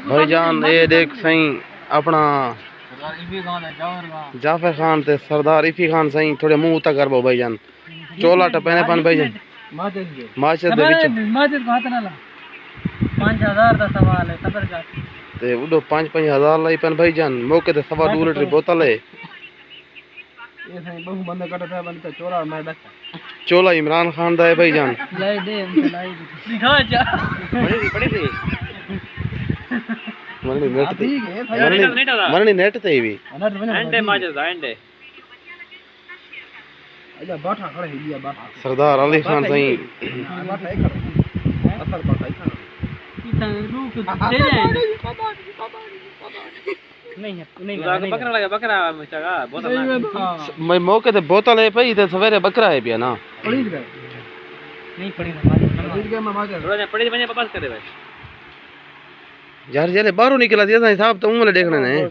भाईजान ये देख सही अपना जाफर खान ते सरदार इफी खान सही थोड़े मुंह तक करबो भाईजान चोला टपने पन भाईजान माचद दे विच माचद को हाथ ना ला 5000 दा सवाल है सबर का ते उडो 5-5 हजार लाई पन भाईजान मौके ते 2.5 लीटर बोतल है ये सही बहु बंद कट था बंद तो चोला मैं बस चोला इमरान खान दा है भाईजान लाई दे लाई दिखा जा पड़ी थी मरनी नेट ते भी एंडे माचद एंडे अजा बाठा खड़े हिलिया बाठा सरदार अली खान सही बाठा एक असर बाठा एक इतना रुक दे जाएंगे नहीं बकरा लगा बकरा मचागा बोतल मैं मौके ते बोतल है पई ते सवेरे बकरा है पिया ना पड़ी नहीं पड़ी ना रोज पड़ी बने वापस करे भाई यार जले बाहरों निकला दिया था साहब तो उंगले देखने ने